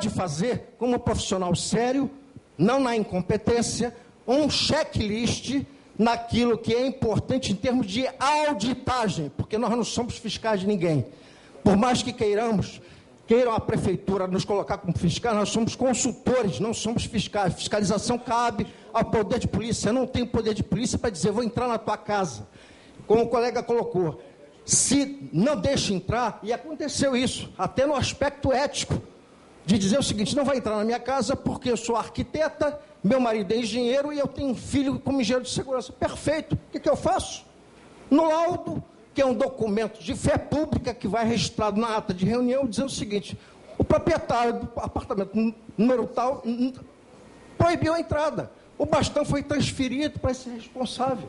pode fazer, como profissional sério, não na incompetência, um checklist naquilo que é importante em termos de auditagem, porque nós não somos fiscais de ninguém. Por mais que queiram a prefeitura nos colocar como fiscais, nós somos consultores, não somos fiscais. Fiscalização cabe ao poder de polícia. Eu não tenho poder de polícia para dizer, vou entrar na tua casa. Como o colega colocou, se não deixa entrar, e aconteceu isso, até no aspecto ético, de dizer o seguinte, não vai entrar na minha casa porque eu sou arquiteta, meu marido é engenheiro e eu tenho um filho como engenheiro de segurança. Perfeito. O que eu faço? No laudo, que é um documento de fé pública que vai registrado na ata de reunião, dizendo o seguinte, o proprietário do apartamento número tal proibiu a entrada. O bastão foi transferido para esse responsável.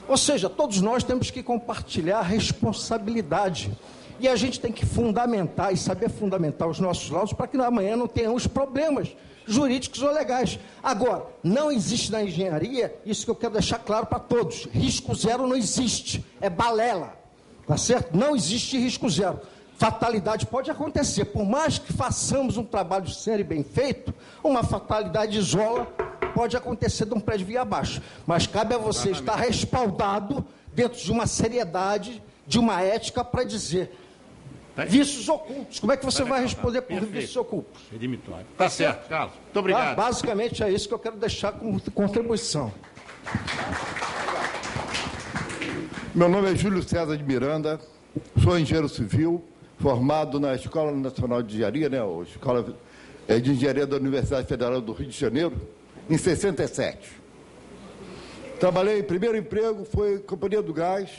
Ou seja, todos nós temos que compartilhar a responsabilidade. E a gente tem que fundamentar e saber fundamentar os nossos laudos para que amanhã não tenhamos problemas jurídicos ou legais. Agora, não existe na engenharia, isso que eu quero deixar claro para todos, risco zero não existe, é balela, tá certo? Não existe risco zero. Fatalidade pode acontecer, por mais que façamos um trabalho sério e bem feito, uma fatalidade isola pode acontecer de um prédio via abaixo, mas cabe a você estar respaldado dentro de uma seriedade, de uma ética para dizer vícios ocultos. Como é que você vai responder por vícios ocultos? Tá certo, Carlos. Muito obrigado. Basicamente é isso que eu quero deixar como contribuição. Meu nome é Júlio César de Miranda, sou engenheiro civil, formado na Escola Nacional de Engenharia, né, a Escola de Engenharia da Universidade Federal do Rio de Janeiro, em 67. Trabalhei, primeiro emprego foi Companhia do Gás,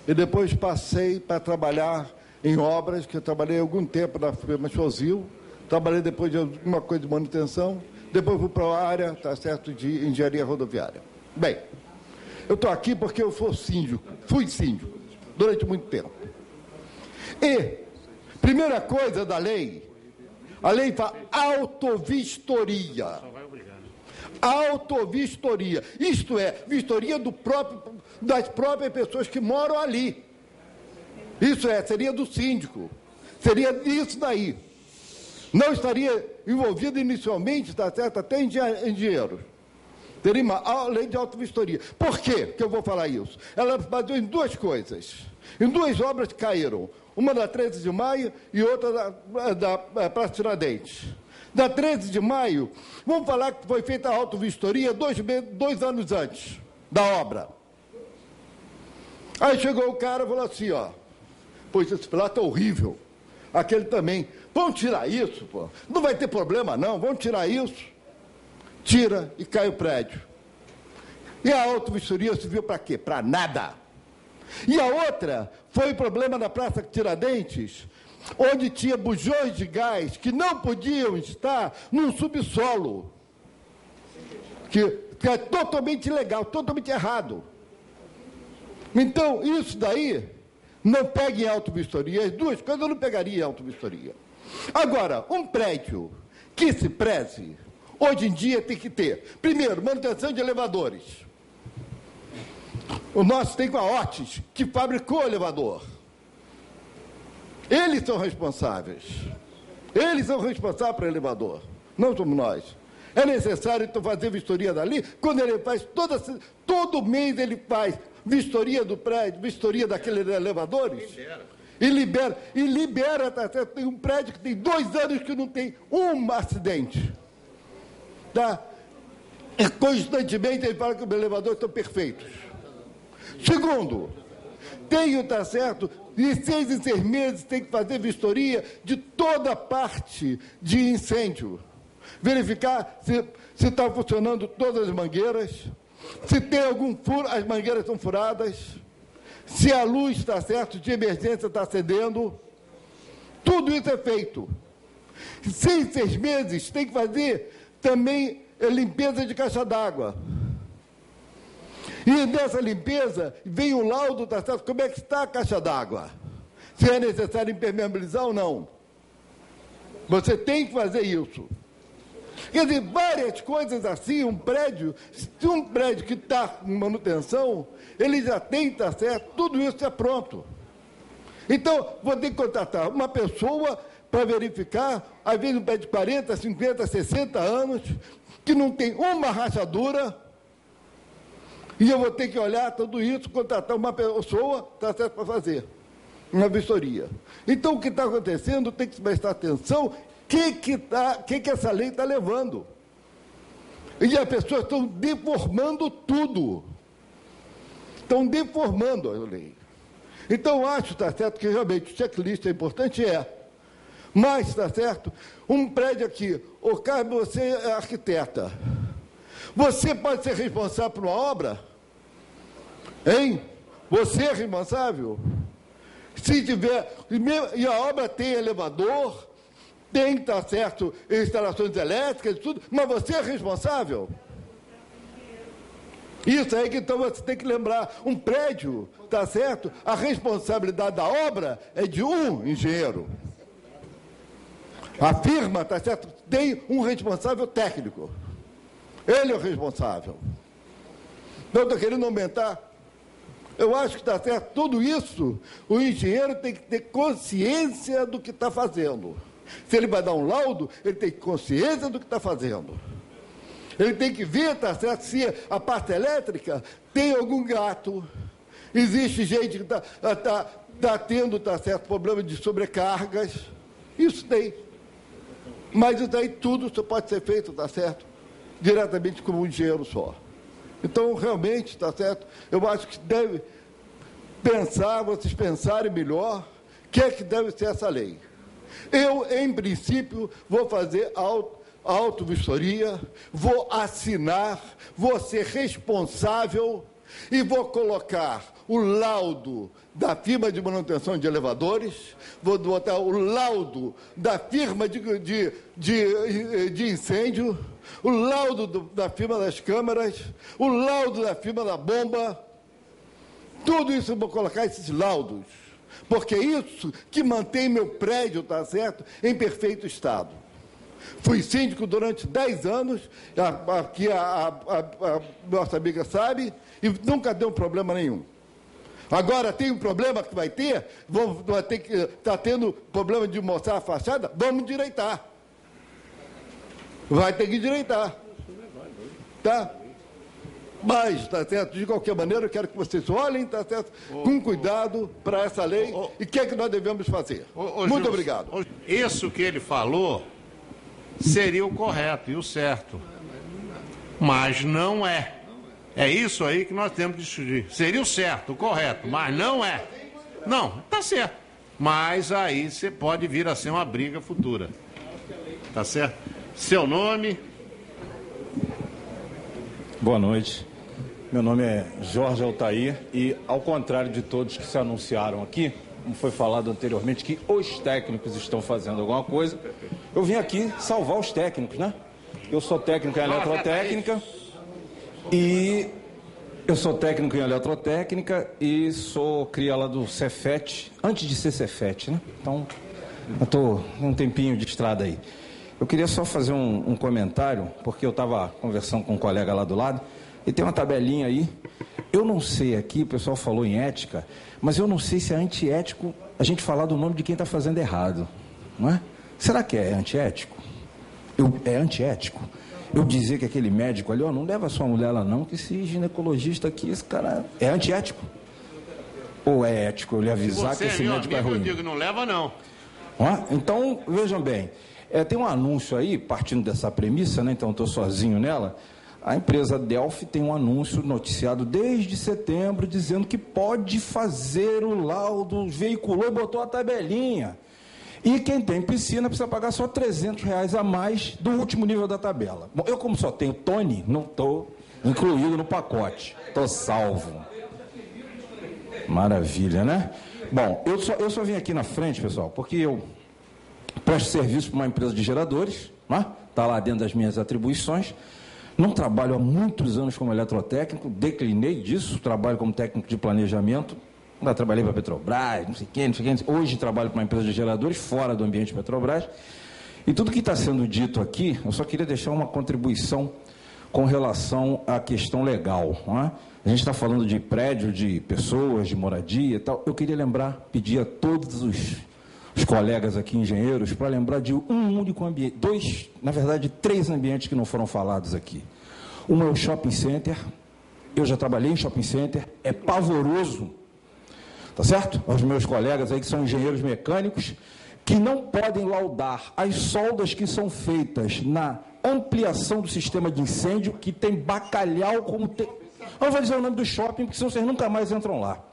e depois passei para trabalhar em obras, que eu trabalhei algum tempo na firma Chozil, trabalhei depois de alguma coisa de manutenção, depois fui para a área, tá certo, de engenharia rodoviária. Bem, eu estou aqui porque eu fui síndico, durante muito tempo. E, primeira coisa da lei, a lei fala autovistoria. Autovistoria, isto é, vistoria das próprias pessoas que moram ali. Isso seria do síndico, seria isso daí. Não estaria envolvido inicialmente, está certo, até engenheiros. Teria uma lei de autovistoria. Por quê que eu vou falar isso? Ela baseou em duas coisas, em duas obras que caíram, uma da 13 de maio e outra da Praça Tiradentes. Da 13 de maio, vamos falar que foi feita a autovistoria 2 anos antes da obra. Aí chegou o cara e falou assim, ó, pois esse plato é horrível, aquele também, vamos tirar isso, pô, não vai ter problema não, vamos tirar isso. Tira e cai o prédio. E a autovistoria serviu para quê? Para nada. E a outra foi o problema da Praça Tiradentes, onde tinha bujões de gás que não podiam estar num subsolo, que é totalmente ilegal, totalmente errado. Então, isso daí não pega em autovistoria, as duas coisas eu não pegaria em autovistoria. Agora, um prédio que se preze, hoje em dia tem que ter, primeiro, manutenção de elevadores. O nosso tem com a Otis, que fabricou o elevador. Eles são responsáveis. Eles são responsáveis para o elevador. Não somos nós. É necessário, então, fazer vistoria dali. Quando ele faz, todo mês ele faz vistoria do prédio, vistoria daqueles elevadores. E libera, tá certo? Tem um prédio que tem 2 anos que não tem um acidente. Tá? E constantemente ele fala que os elevadores estão perfeitos. Segundo, tenho, tá certo, de 6 em 6 meses tem que fazer vistoria de toda a parte de incêndio. Verificar se está funcionando todas as mangueiras, se tem algum furo, as mangueiras estão furadas, se a luz está certo, de emergência está acendendo. Tudo isso é feito. 6 em 6 meses tem que fazer também limpeza de caixa d'água. E nessa limpeza vem o laudo, tá certo? Como é que está a caixa d'água? Se é necessário impermeabilizar ou não. Você tem que fazer isso. Quer dizer, várias coisas assim, um prédio que está em manutenção, ele já tem, tá certo? Tudo isso é pronto. Então, vou ter que contratar uma pessoa para verificar, às vezes um pé de 40, 50, 60 anos, que não tem uma rachadura, e eu vou ter que olhar tudo isso, contratar uma pessoa, está certo, para fazer uma vistoria. Então, o que está acontecendo, tem que prestar atenção, o que essa lei está levando. E as pessoas estão deformando tudo. Estão deformando a lei. Então, acho, está certo, que realmente o checklist é importante, mas, está certo, um prédio aqui, ô Carlos, você é arquiteta, você pode ser responsável por uma obra? Hein? Você é responsável? Se tiver, e a obra tem elevador, tem, está certo, instalações elétricas, tudo, mas você é responsável? Isso aí que então você tem que lembrar, um prédio, está certo, a responsabilidade da obra é de um engenheiro. A firma, está certo, tem um responsável técnico. Ele é o responsável. Não estou querendo aumentar. Eu acho que está certo, tudo isso, o engenheiro tem que ter consciência do que está fazendo. Se ele vai dar um laudo, ele tem consciência do que está fazendo. Ele tem que ver, está certo, se a parte elétrica tem algum gato. Existe gente que está tendo, está certo, problema de sobrecargas. Isso tem. Mas isso aí tudo só pode ser feito, está certo, diretamente como um engenheiro só. Então, realmente, está certo, eu acho que deve pensar, vocês pensarem melhor, o que é que deve ser essa lei. Eu, em princípio, vou fazer auto-vistoria, vou assinar, vou ser responsável e vou colocar o laudo da firma de manutenção de elevadores, vou botar o laudo da firma de incêndio, o laudo da firma das câmeras, o laudo da firma da bomba, tudo isso eu vou colocar esses laudos, porque é isso que mantém meu prédio, está certo, em perfeito estado. Fui síndico durante 10 anos, aqui a nossa amiga sabe, e nunca deu problema nenhum. Agora tem um problema que vai ter, vai ter que está tendo problema de mostrar a fachada, vamos endireitar. Vai ter que endireitar. Tá? Mas, tá certo, de qualquer maneira, eu quero que vocês olhem, tá certo, com cuidado para essa lei e o que é que nós devemos fazer. Muito obrigado. Isso que ele falou seria o correto e o certo. Mas não é. É isso aí que nós temos que discutir. Seria o certo, o correto, mas não é. Não, tá certo. Mas aí você pode vir a ser uma briga futura. Tá certo? Seu nome? Boa noite. Meu nome é Jorge Altair e, ao contrário de todos que se anunciaram aqui, como foi falado anteriormente, que os técnicos estão fazendo alguma coisa, eu vim aqui salvar os técnicos, né? Eu sou técnico em eletrotécnica e sou cria lá do Cefet, antes de ser Cefet, né? Então, eu estou um tempinho de estrada aí. Eu queria só fazer um comentário, porque eu estava conversando com um colega lá do lado, e tem uma tabelinha aí. Eu não sei aqui, o pessoal falou em ética, mas eu não sei se é antiético a gente falar do nome de quem está fazendo errado, não é? Será que é antiético? É antiético? Eu dizer que aquele médico ali, ó, não leva sua mulher lá não, que esse ginecologista aqui, esse cara... É antiético? Ou é ético eu lhe avisar que esse médico é ruim? Eu digo, não leva não. Ó, então, vejam bem, tem um anúncio aí, partindo dessa premissa, né? Então estou sozinho nela. A empresa Delphi tem um anúncio noticiado desde setembro dizendo que pode fazer o laudo, veiculou e botou a tabelinha. E quem tem piscina precisa pagar só R$300 a mais do último nível da tabela. Bom, eu como só tenho Tony, não estou incluído no pacote. Estou salvo. Maravilha, né? Bom, eu só vim aqui na frente, pessoal, porque eu presto serviço para uma empresa de geradores, né? Está lá dentro das minhas atribuições. Não trabalho há muitos anos como eletrotécnico, declinei disso, trabalho como técnico de planejamento. Já trabalhei para a Petrobras, não sei quem. Hoje trabalho para uma empresa de geradores fora do ambiente Petrobras. E tudo que está sendo dito aqui, eu só queria deixar uma contribuição com relação à questão legal. Não é? A gente está falando de prédio, de pessoas, de moradia e tal. Eu queria pedir a todos os colegas aqui engenheiros para lembrar de um único ambiente, três ambientes que não foram falados aqui. Um é o shopping center. Eu já trabalhei em shopping center, é pavoroso, tá certo? Os meus colegas aí que são engenheiros mecânicos, que não podem laudar as soldas que são feitas na ampliação do sistema de incêndio, que tem bacalhau como tem... Eu não vou dizer o nome do shopping, porque senão vocês nunca mais entram lá.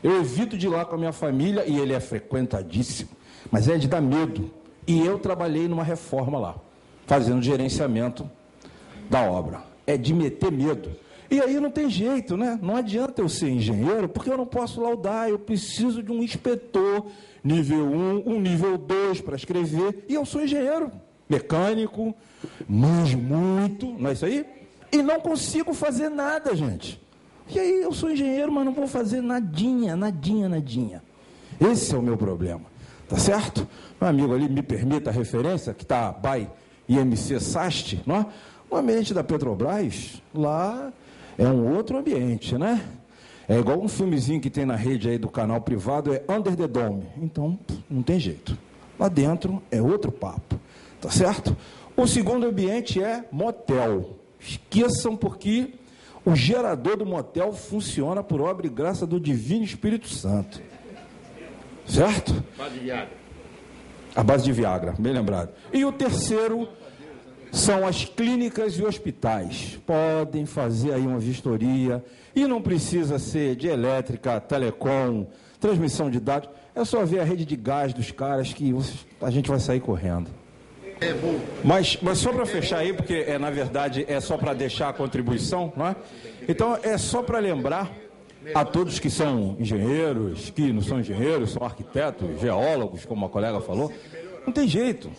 Eu evito de ir lá com a minha família, e ele é frequentadíssimo, mas é de dar medo. E eu trabalhei numa reforma lá, fazendo gerenciamento da obra. É de meter medo. E aí não tem jeito, né? Não adianta eu ser engenheiro, porque eu não posso laudar, eu preciso de um inspetor, nível 1, um nível 2 para escrever, e eu sou engenheiro, mecânico, manjo muito, não é isso aí? E não consigo fazer nada, gente. E aí eu sou engenheiro, mas não vou fazer nadinha. Esse é o meu problema, tá certo? Meu amigo ali, me permita a referência, que está by IMC SAST, não é? O ambiente da Petrobras, lá... é um outro ambiente, né? É igual um filmezinho que tem na rede aí do canal privado, é Under the Dome. Então, não tem jeito. Lá dentro é outro papo, tá certo? O segundo ambiente é motel. Esqueçam, porque o gerador do motel funciona por obra e graça do Divino Espírito Santo. Certo? Base de Viagra. A base de Viagra, bem lembrado. E o terceiro... são as clínicas e hospitais. Podem fazer aí uma vistoria, e não precisa ser de elétrica, telecom, transmissão de dados. É só ver a rede de gás dos caras que a gente vai sair correndo. Mas só para fechar aí, porque na verdade é só para deixar a contribuição, não é? Então é só para lembrar a todos que são engenheiros, que não são engenheiros, são arquitetos, geólogos, como a colega falou, não tem jeito.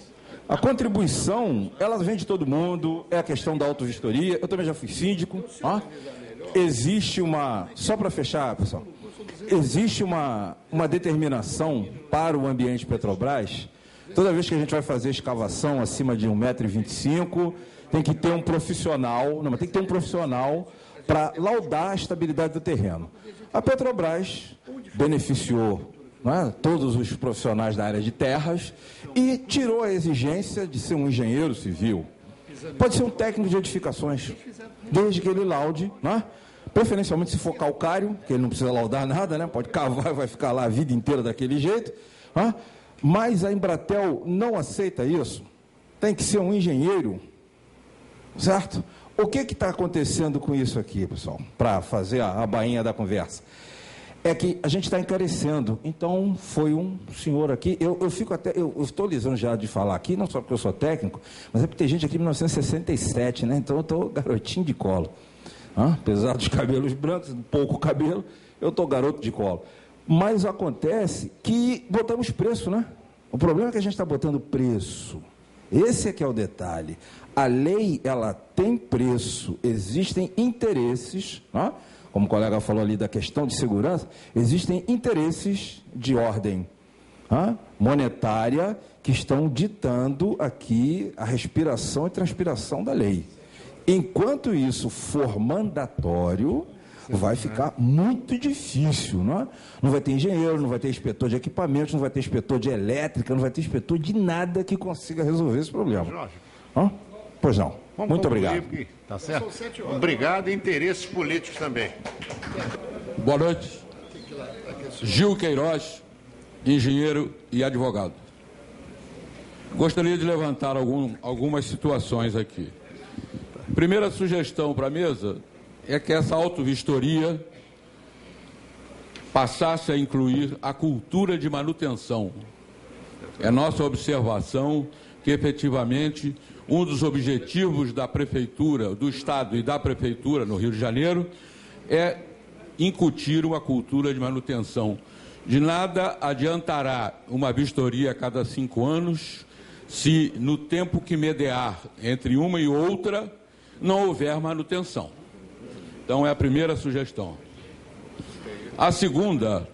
A contribuição, ela vem de todo mundo, é a questão da autovistoria. Eu também já fui síndico. Existe uma... Só para fechar, pessoal. Existe uma determinação para o ambiente Petrobras. Toda vez que a gente vai fazer escavação acima de 1,25 m, tem que ter um profissional... Não, mas tem que ter um profissional para laudar a estabilidade do terreno. A Petrobras beneficiou... todos os profissionais da área de terras, e tirou a exigência de ser um engenheiro civil. Pode ser um técnico de edificações, desde que ele laude, preferencialmente se for calcário, que ele não precisa laudar nada, pode cavar e vai ficar lá a vida inteira daquele jeito. Mas a Embratel não aceita isso. Tem que ser um engenheiro, certo? O que está acontecendo com isso aqui, pessoal, para fazer a bainha da conversa? É que a gente está encarecendo. Então, foi um senhor aqui, eu fico até, eu estou lisando já de falar aqui, não só porque eu sou técnico, mas é porque tem gente aqui em 1967, então eu estou garotinho de colo. Apesar dos cabelos brancos, pouco cabelo, eu estou garoto de colo. Mas acontece que botamos preço, O problema é que a gente está botando preço. Esse é que é o detalhe. A lei, ela tem preço, existem interesses, como o colega falou ali da questão de segurança, existem interesses de ordem monetária que estão ditando aqui a respiração e transpiração da lei. Enquanto isso for mandatório, vai ficar muito difícil, Não vai ter engenheiro, não vai ter inspetor de equipamentos, não vai ter inspetor de elétrica, não vai ter inspetor de nada que consiga resolver esse problema. Pois não. Vamos muito obrigado. Aqui, tá certo? Obrigado, e interesses políticos também. Boa noite. Gil Queiroz, engenheiro e advogado. Gostaria de levantar algumas situações aqui. Primeira sugestão para a mesa é que essa autovistoria passasse a incluir a cultura de manutenção. É nossa observação que, efetivamente, um dos objetivos da Prefeitura, do Estado e da Prefeitura no Rio de Janeiro é incutir uma cultura de manutenção. De nada adiantará uma vistoria a cada 5 anos se, no tempo que mediar entre uma e outra, não houver manutenção. Então, é a primeira sugestão. A segunda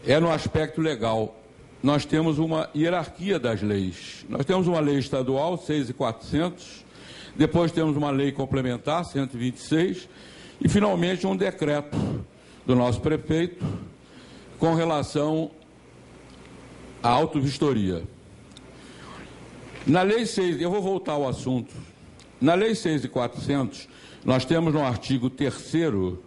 é no aspecto legal. Nós temos uma hierarquia das leis. Nós temos uma lei estadual, 6.400, depois temos uma lei complementar, 126, e, finalmente, um decreto do nosso prefeito com relação a autovistoria. Na Lei 6, eu vou voltar ao assunto. Na Lei 6.400, nós temos no artigo 3º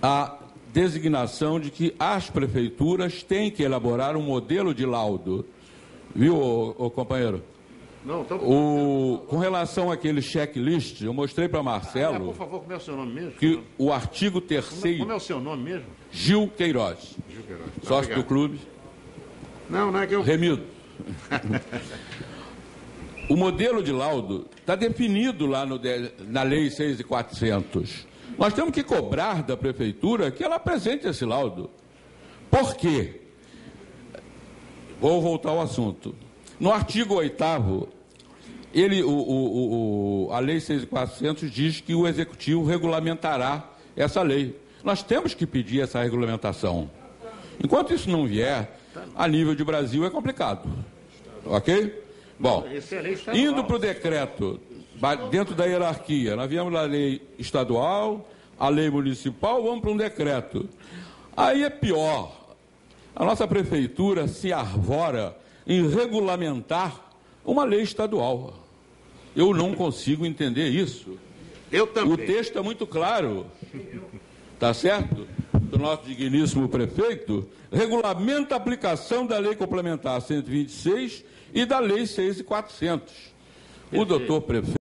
a designação de que as prefeituras têm que elaborar um modelo de laudo. Viu, ô companheiro? Não, tô... Com relação àquele checklist, eu mostrei para Marcelo... por favor, como é o seu nome mesmo? Que o artigo 3º... Como é o seu nome mesmo? Gil Queiroz. Gil Queiroz. Sócio do clube. Não é que eu... Remido. O modelo de laudo está definido lá na Lei 6.400. Nós temos que cobrar da prefeitura que ela apresente esse laudo. Por quê? Vou voltar ao assunto. No artigo 8º, a Lei 6.400 diz que o Executivo regulamentará essa lei. Nós temos que pedir essa regulamentação. Enquanto isso não vier, a nível de Brasil é complicado. Ok? Bom, indo para o decreto, dentro da hierarquia, nós viemos da lei estadual, a lei municipal, vamos para um decreto. Aí é pior. A nossa prefeitura se arvora em regulamentar uma lei estadual. Eu não consigo entender isso. Eu também. O texto é muito claro, tá certo? Do nosso digníssimo prefeito, regulamenta a aplicação da Lei Complementar 126 e da Lei 6.400. O doutor prefeito